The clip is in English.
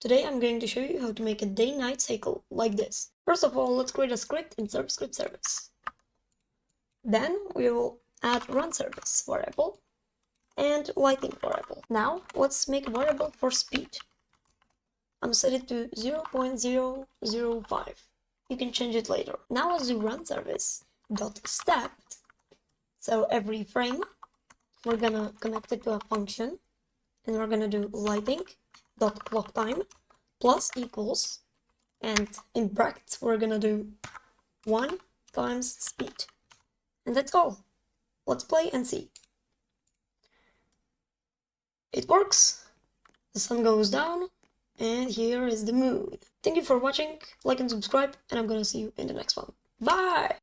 Today I'm going to show you how to make a day-night cycle like this. First of all, let's create a script in script service. Then we will add run service variable and lighting variable. Now let's make a variable for speed. I'm set it to 0.005. You can change it later. Now let's do run service dot step. So every frame we're gonna connect it to a function, and we're gonna do lighting dot clock time plus equals, and in brackets we're gonna do 1 times speed. And that's all. Let's play and see. It works. The sun goes down, and here is the moon. Thank you for watching. Like and subscribe, and I'm gonna see you in the next one. Bye!